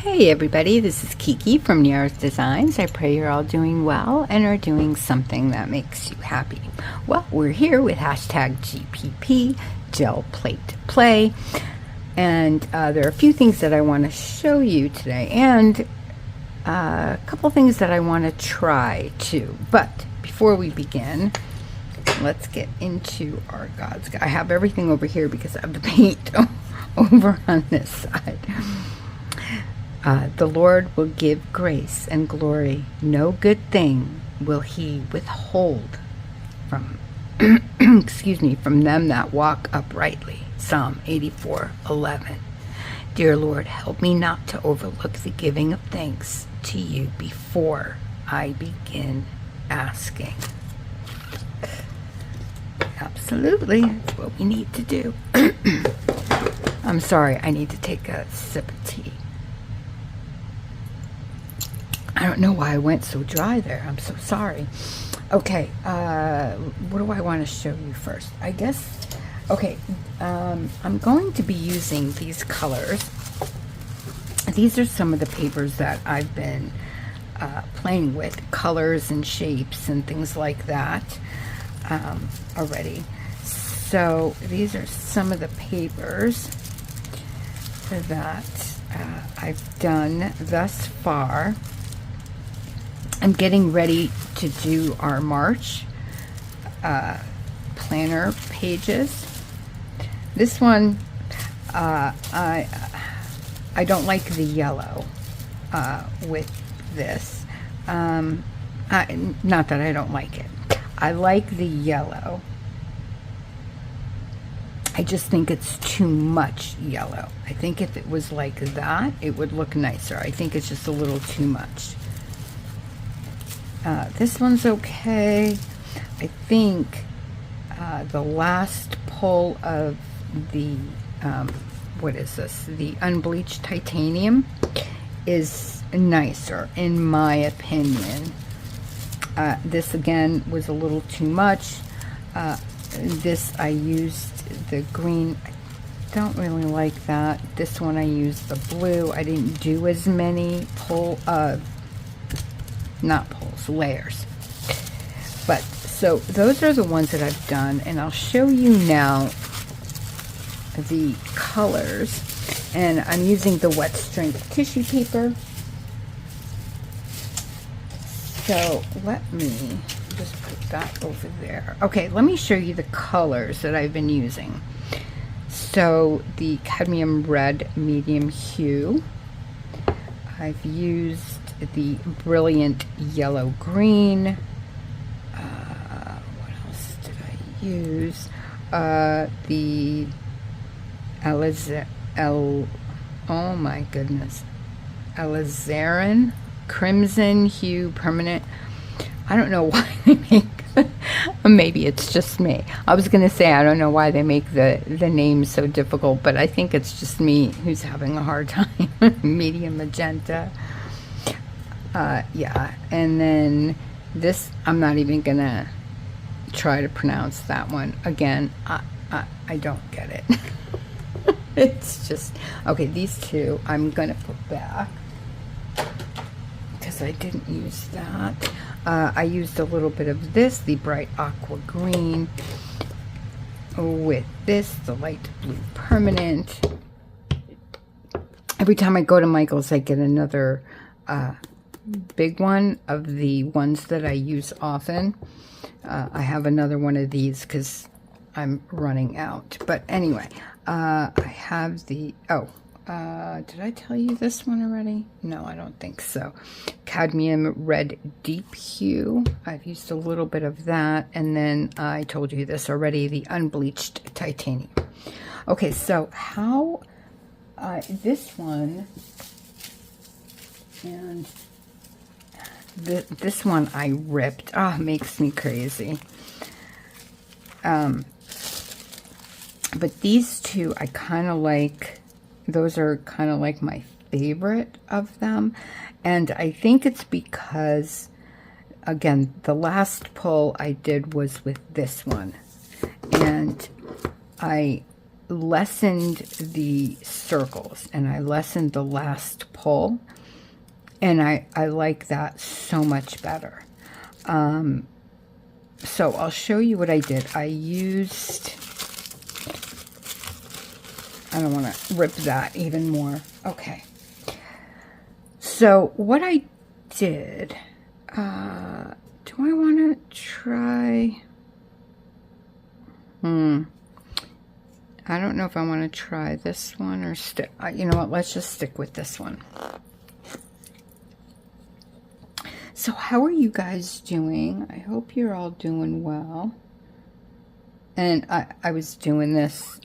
Hey everybody, this is Kiki from Niara's Designs. I pray you're all doing well and are doing something that makes you happy. Well, we're here with hashtag GPP, Gel Plate Play, and there are a few things that I want to show you today, and a couple things that I want to try too. But before we begin, let's get into our God's Guide. I have everything over here because I have the paint over on this side. The Lord will give grace and glory. No good thing will he withhold from, excuse me, from them that walk uprightly. Psalm 84:11. Dear Lord, help me not to overlook the giving of thanks to you before I begin asking. Absolutely, that's what we need to do. I'm sorry, I need to take a sip of tea. I don't know why I went so dry there. I'm so sorry. Okay, what do I want to show you first? I guess, okay, I'm going to be using these colors. These are some of the papers that I've been playing with, colors and shapes and things like that already. So these are some of the papers that I've done thus far. I'm getting ready to do our March planner pages. This one, I don't like the yellow with this. Not that I don't like it. I like the yellow. I just think it's too much yellow. I think if it was like that, it would look nicer. I think it's just a little too much. This one's okay. I think the last pull of the, what is this? The unbleached titanium is nicer, in my opinion. This again was a little too much. This I used the green. I don't really like that. This one I used the blue. I didn't do as many layers. But so those are the ones that I've done, and I'll show you now the colors. And I'm using the wet strength tissue paper. So let me just put that over there. Okay, let me show you the colors that I've been using. So the cadmium red medium hue. I've used the brilliant yellow green. What else did I use? The oh my goodness, alizarin crimson hue permanent. I don't know why they make maybe it's just me. I was gonna say I don't know why they make the names so difficult, but I think it's just me who's having a hard time. Medium magenta. Yeah, and then this, I'm not even gonna try to pronounce that one again. I don't get it. It's just okay. These two I'm gonna put back because I didn't use that. I used a little bit of this, the bright aqua green, with this, the light blue permanent. Every time I go to Michael's, I get another big one of the ones that I use often. I have another one of these because I'm running out. But anyway, I have the, did I tell you this one already? No, I don't think so. Cadmium red deep hue. I've used a little bit of that. And then I told you this already, the unbleached titanium. Okay, so how, this one, and this one I ripped. Oh, it makes me crazy. But these two I kind of like. Those are kind of like my favorite of them. And I think it's because, again, the last pull I did was with this one. And I lessened the circles and I lessened the last pull, and I like that so much better. So I'll show you what I did. I used, I don't want to rip that even more. Okay. So what I did, do I want to try, I don't know if I want to try this one or stick, you know what, let's just stick with this one. So how are you guys doing? I hope you're all doing well. And I was doing this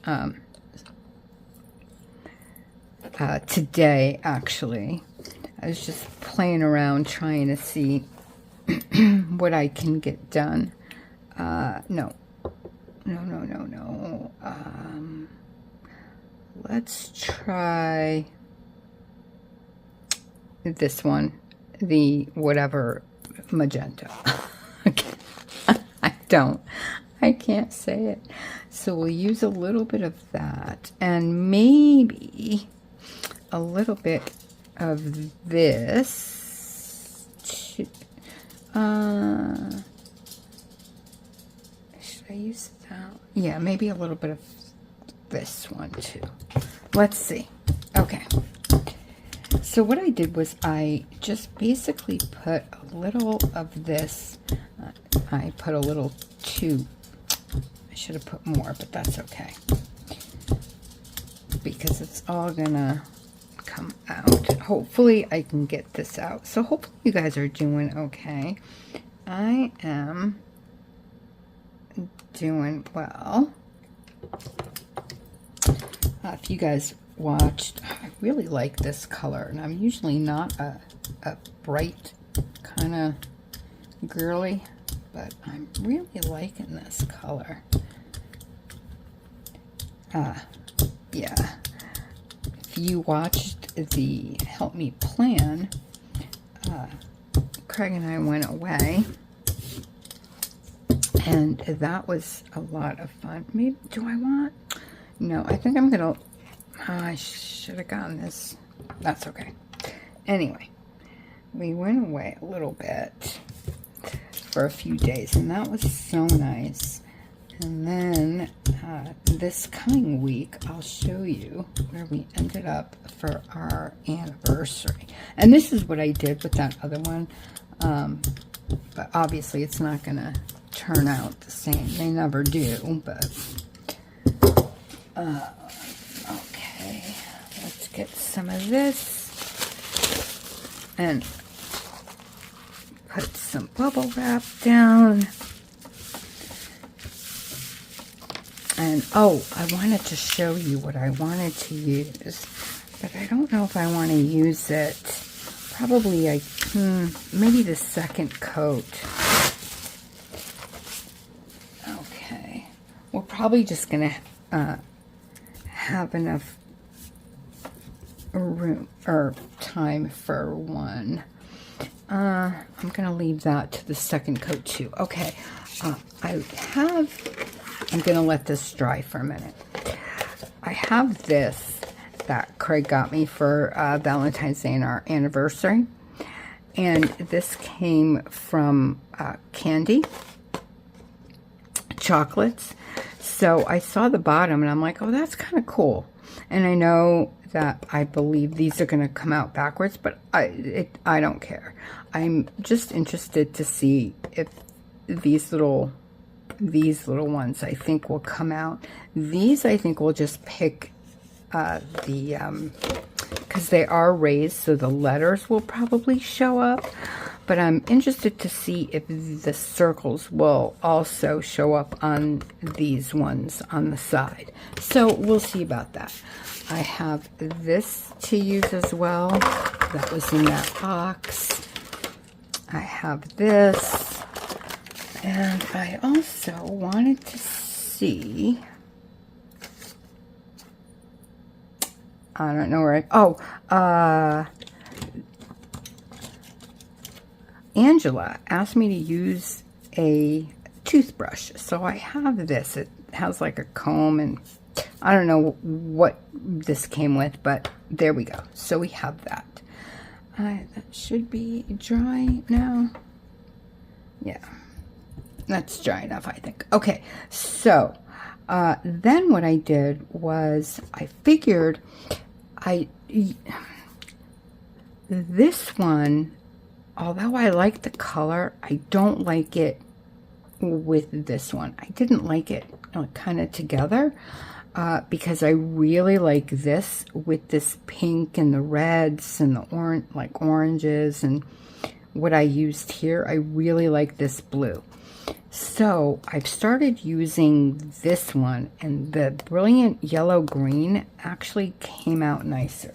today, actually. I was just playing around trying to see what I can get done. No. Let's try this one. The whatever magenta. I can't say it. So we'll use a little bit of that and maybe a little bit of this. Should I use that? Yeah, maybe a little bit of this one too. Let's see. Okay. So what I did was I just basically put a little of this, I put a little too, I should have put more, but that's okay, because it's all gonna come out. Hopefully I can get this out. So hopefully you guys are doing okay. I am doing well. If you guys watched, I really like this color, and I'm usually not a bright kind of girly, but I'm really liking this color. Yeah, if you watched the Help Me Plan, Craig and I went away, and that was a lot of fun. Maybe, do I want? No, I think I'm gonna, I should have gotten this. That's okay. Anyway, we went away a little bit for a few days, and that was so nice. And then this coming week, I'll show you where we ended up for our anniversary. And this is what I did with that other one. But obviously, it's not going to turn out the same. They never do, but... okay, let's get some of this and put some bubble wrap down. And oh, I wanted to show you what I wanted to use, but I don't know if I want to use it. Probably maybe the second coat. Okay, we're probably just gonna have enough room or time for one. I'm gonna leave that to the second coat too. Okay, I'm gonna let this dry for a minute. I have this that Craig got me for Valentine's Day and our anniversary, and this came from Candy Chocolates. So I saw the bottom and I'm like, oh, that's kind of cool. And I know that I believe these are going to come out backwards, but I don't care. I'm just interested to see if these little ones I think will come out. These I think will just pick because they are raised, so the letters will probably show up. But I'm interested to see if the circles will also show up on these ones on the side. So we'll see about that. I have this to use as well. That was in that box. I have this. And I also wanted to see... I don't know where Angela asked me to use a toothbrush, so I have this. It has like a comb and I don't know what this came with, but there we go. So we have that. That should be dry now. Yeah, that's dry enough, I think. Okay, so then what I did was I figured this one, although I like the color, I don't like it with this one. I didn't like it kind of together because I really like this with this pink and the reds and the oranges and what I used here. I really like this blue. So I've started using this one, and the Brilliant Yellow Green actually came out nicer.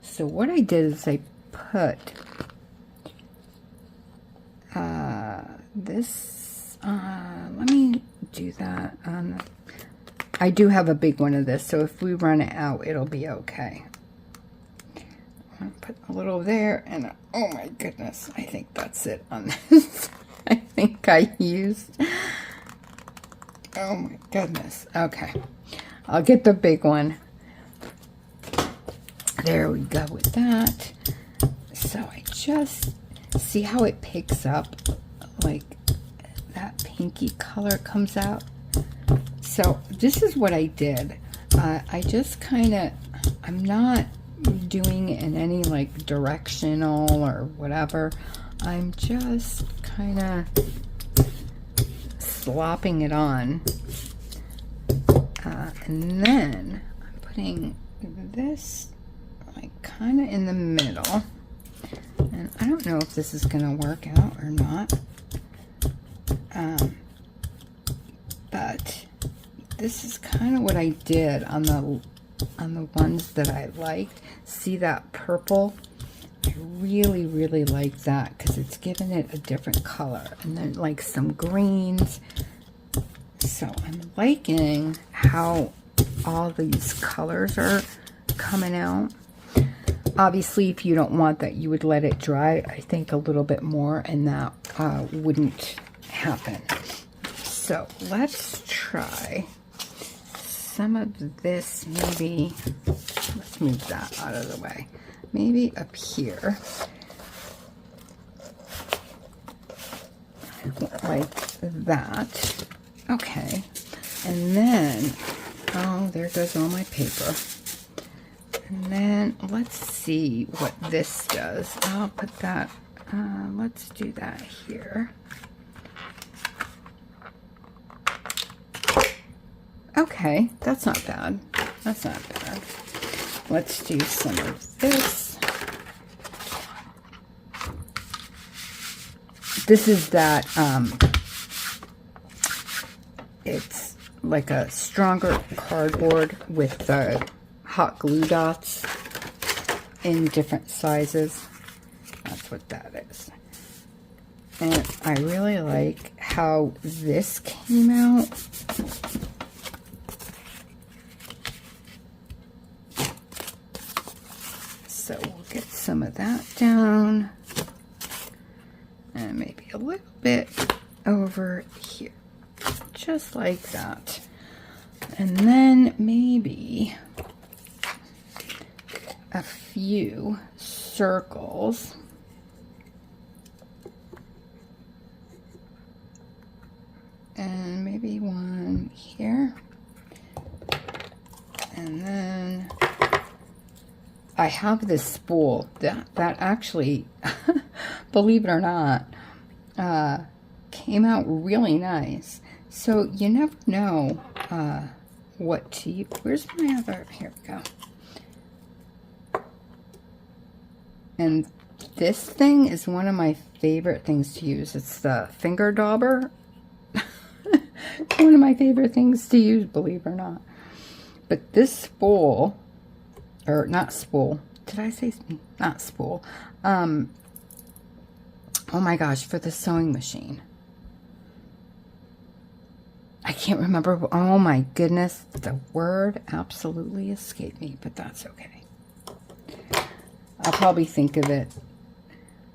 So what I did is I put this, let me do that. I do have a big one of this, so if we run it out, it'll be okay. I'll put a little there, and oh my goodness, I think that's it on this. I think I used, oh my goodness. Okay, I'll get the big one. There we go with that. So I just see how it picks up, like that pinky color comes out. So this is what I did. I just kind of, I'm not doing it in any like directional or whatever. I'm just kind of slopping it on. And then I'm putting this like kind of in the middle. And I don't know if this is going to work out or not. But this is kind of what I did on the ones that I liked. See that purple? I really, really like that because it's giving it a different color. And then like some greens. So I'm liking how all these colors are coming out. Obviously, if you don't want that, you would let it dry, I think, a little bit more, and that wouldn't happen. So let's try some of this. Maybe, let's move that out of the way. Maybe up here. Like that. Okay. And then, oh, there goes all my paper. And then let's see what this does. I'll put that, let's do that here. Okay, that's not bad. That's not bad. Let's do some of this. This is that, it's like a stronger cardboard with the hot glue dots in different sizes. That's what that is. And I really like how this came out. So we'll get some of that down. And maybe a little bit over here. Just like that. And then maybe a few circles. And maybe one here. And then I have this spool that actually, believe it or not, came out really nice. So you never know what to use. Where's my other? Here we go. And this thing is one of my favorite things to use. It's the finger dauber. One of my favorite things to use, believe it or not. But this spool, or not spool, did I say not spool? Oh my gosh, for the sewing machine. I can't remember. Oh my goodness, the word absolutely escaped me, but that's okay. I'll probably think of it.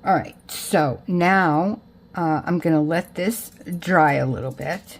All right, so now I'm going to let this dry a little bit.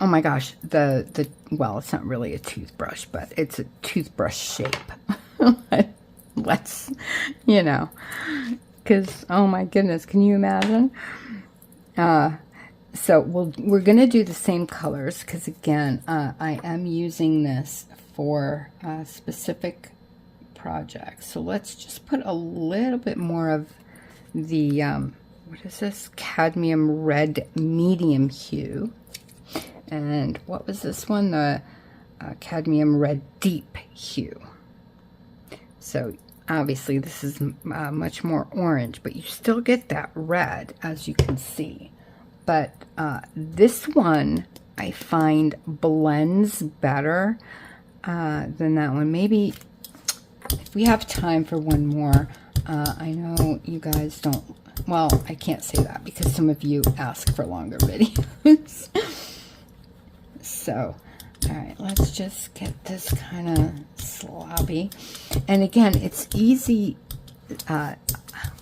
oh my gosh, well, it's not really a toothbrush, but it's a toothbrush shape. Let's, you know, because, oh my goodness, can you imagine? So we're going to do the same colors because, again, I am using this for specific projects. So let's just put a little bit more of the, what is this? Cadmium red medium hue. And what was this one? The cadmium red deep hue. So obviously this is much more orange, but you still get that red, as you can see. But this one I find blends better than that one. Maybe if we have time for one more, I know you guys don't, well, I can't say that because some of you ask for longer videos. So, all right, let's just get this kind of sloppy. And again, it's easy,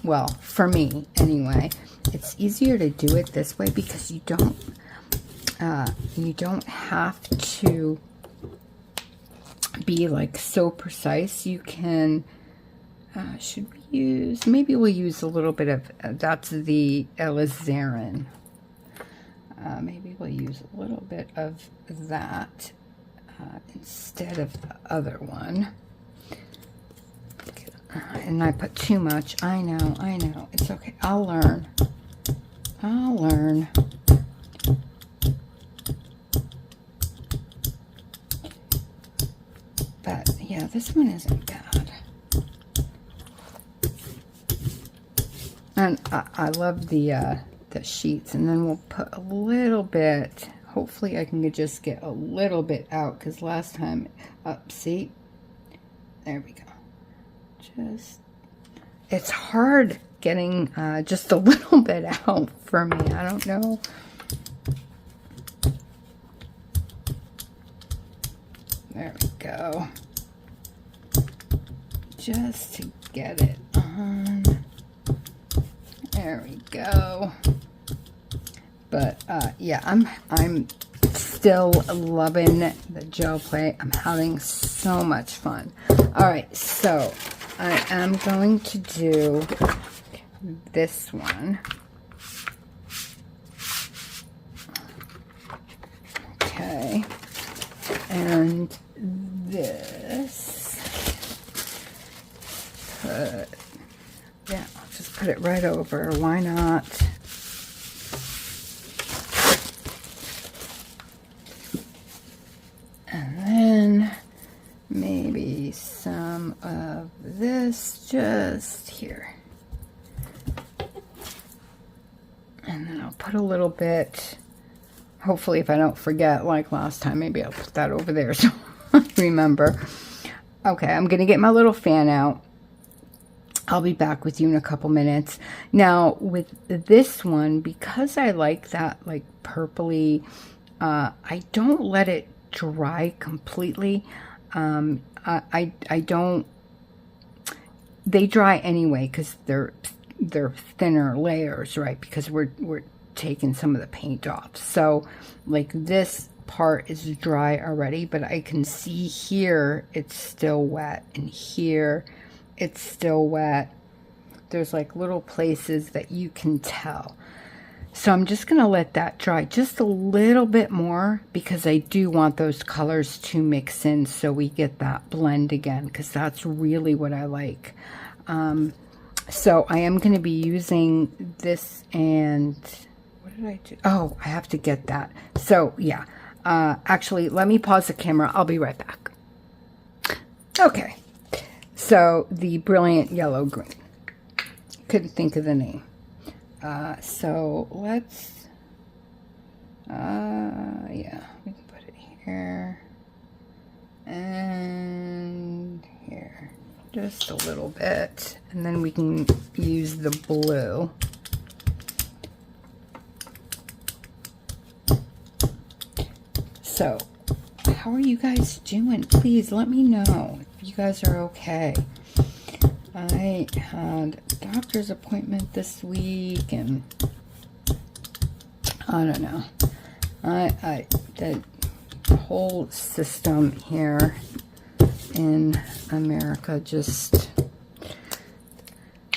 well, for me anyway, it's easier to do it this way because you don't have to be like so precise. You can, should we use, maybe we'll use a little bit of, that's the alizarin. Maybe we'll use a little bit of that instead of the other one. And I put too much. I know. It's okay. I'll learn. But yeah, this one isn't bad. And I love the sheets. And then we'll put a little bit, hopefully I can just get a little bit out, because last time, see, there we go. Just, it's hard getting just a little bit out for me. I don't know. There we go. Just to get it on. There we go. But yeah, I'm still loving the gel play. I'm having so much fun. All right, so I am going to do this one. Okay, and this. Yeah, I'll just put it right over. Why not? And then maybe some of this just here. And then I'll put a little bit, hopefully if I don't forget like last time, maybe I'll put that over there so I remember. Okay, I'm going to get my little fan out. I'll be back with you in a couple minutes. Now, with this one, because I like that like purpley, I don't let it dry completely. I don't, they dry anyway because they're thinner layers, right? Because we're taking some of the paint off. So like this part is dry already, but I can see here it's still wet, and here it's still wet. There's like little places that you can tell. So I'm just going to let that dry just a little bit more because I do want those colors to mix in so we get that blend again, because that's really what I like. So I am going to be using this, and what did I do? Oh, I have to get that. So yeah, actually let me pause the camera. I'll be right back. Okay. So the Brilliant Yellow Green. Couldn't think of the name. So let's, yeah, we can put it here and here, just a little bit, and then we can use the blue. So, how are you guys doing? Please let me know if you guys are okay. I had a doctor's appointment this week, and I don't know. The whole system here in America just,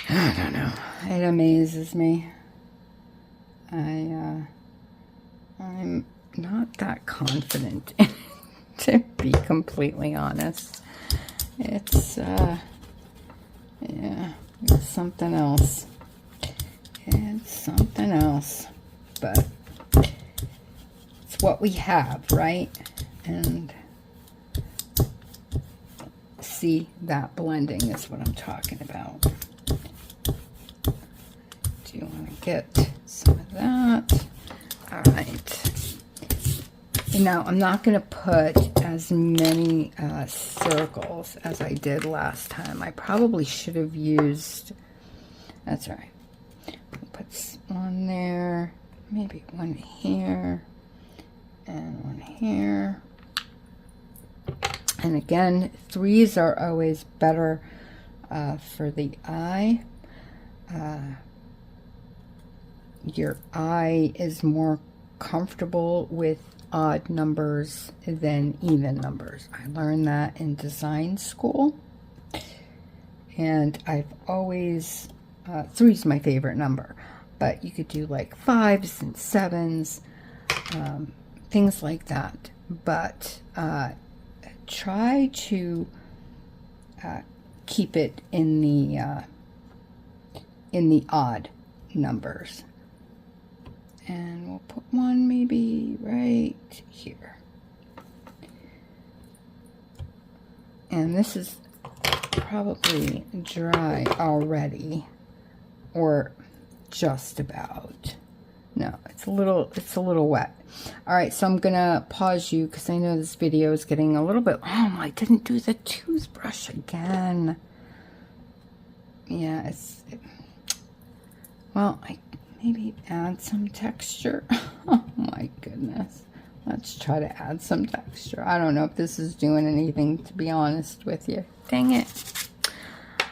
I don't know, it amazes me. I'm not that confident, to be completely honest. It's, yeah, it's something else. It's something else, but it's what we have, right? And see, that blending is what I'm talking about. Do you want to get some of that? All right. Now, I'm not going to put as many circles as I did last time. I probably should have used, that's all right. Put one there, maybe one here, and one here. And again, 3s are always better for the eye. Your eye is more comfortable with odd numbers than even numbers. I learned that in design school. And I've always, 3 is my favorite number, but you could do like 5s and 7s, things like that. But try to keep it in the odd numbers. And we'll put one maybe right here. And this is probably dry already, or just about. No, it's a little wet. All right, so I'm gonna pause you because I know this video is getting a little bit. Oh, I didn't do the toothbrush again. Yeah, well, I maybe add some texture. Oh my goodness. Let's try to add some texture. I don't know if this is doing anything, to be honest with you. Dang it.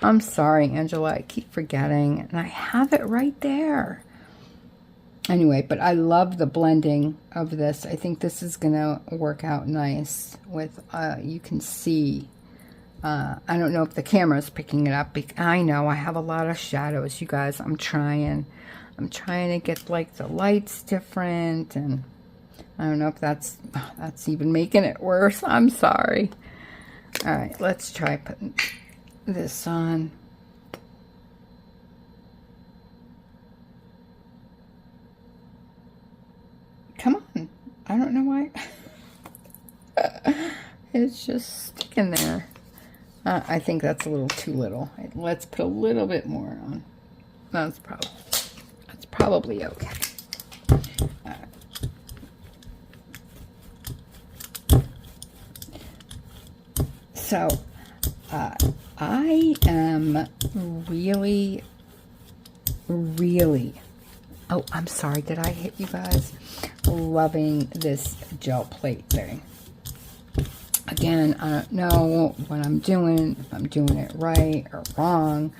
I'm sorry, Angela. I keep forgetting. And I have it right there. Anyway, but I love the blending of this. I think this is going to work out nice with, you can see. I don't know if the camera is picking it up. I know I have a lot of shadows, you guys. I'm trying to get like the lights different, and I don't know if that's even making it worse. I'm sorry. All right, let's try putting this on. Come on. I don't know why. It's just sticking there. I think that's a little too little. Let's put a little bit more on. That's probably okay. So, I am really, oh, I'm sorry, did I hit you guys? Loving this gel plate thing. Again, I don't know what I'm doing, if I'm doing it right or wrong,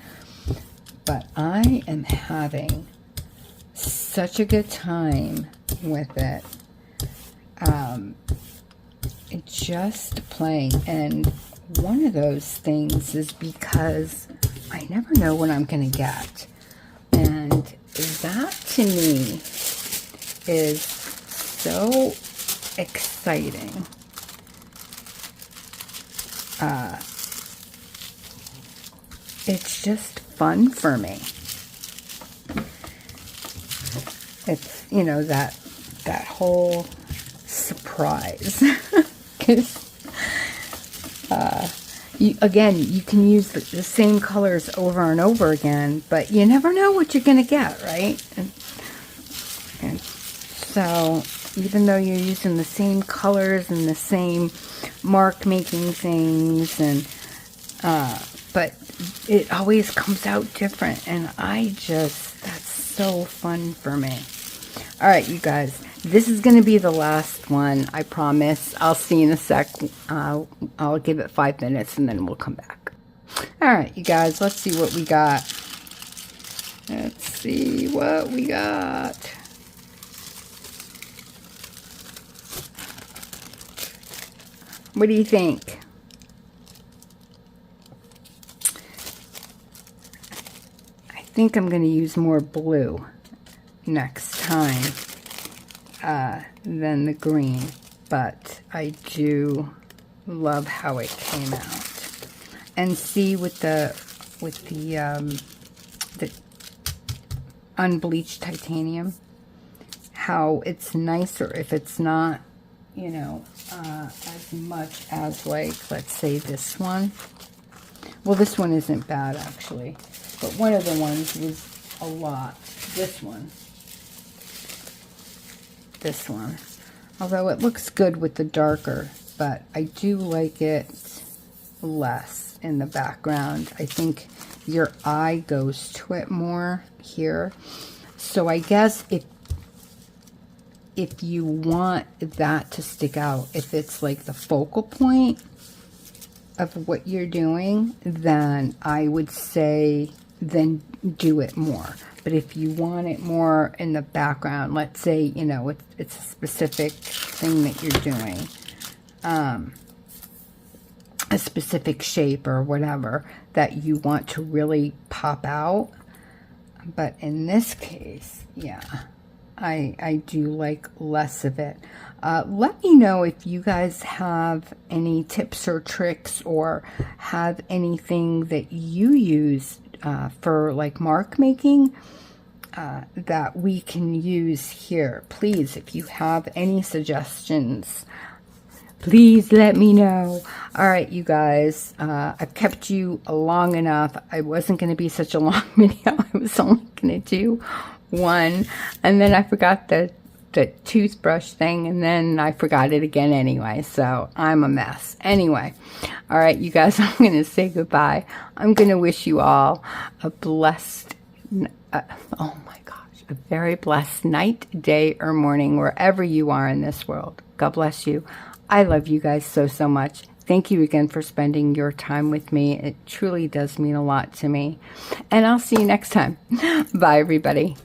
but I am having such a good time with it. Just playing, and one of those things is because I never know what I'm going to get, and that to me is so exciting. It's just fun for me. It's, you know, that whole surprise. Because again, you can use the same colors over and over again, but you never know what you're going to get, right? And so even though you're using the same colors and the same mark making things, and but it always comes out different, and that's so fun for me. All right, you guys, this is going to be the last one, I promise. I'll see you in a sec. I'll give it 5 minutes and then we'll come back. All right, you guys, let's see what we got. Let's see what we got. What do you think? I think I'm going to use more blue next time than the green, but I do love how it came out. And see with the unbleached titanium, how it's nicer if it's not, you know, as much as, like, let's say this one. Well, this one isn't bad, actually. But one of the ones was a lot. This one. This one. Although it looks good with the darker, but I do like it less in the background. I think your eye goes to it more here. So I guess if you want that to stick out, if it's like the focal point of what you're doing, then I would say then do it more. But if you want it more in the background, let's say, you know, it's a specific thing that you're doing, a specific shape or whatever that you want to really pop out. But in this case, yeah, I do like less of it. Let me know if you guys have any tips or tricks, or have anything that you use for like mark making that we can use here. Please, if you have any suggestions, please let me know. All right, you guys, I've kept you long enough. I wasn't going to be such a long video. I was only going to do one, and then I forgot the toothbrush thing, and then I forgot it again anyway, so I'm a mess. Anyway, all right, you guys, I'm going to say goodbye. I'm going to wish you all a blessed, oh my gosh, a very blessed night, day, or morning, wherever you are in this world. God bless you. I love you guys so, so much. Thank you again for spending your time with me. It truly does mean a lot to me. And I'll see you next time. Bye, everybody.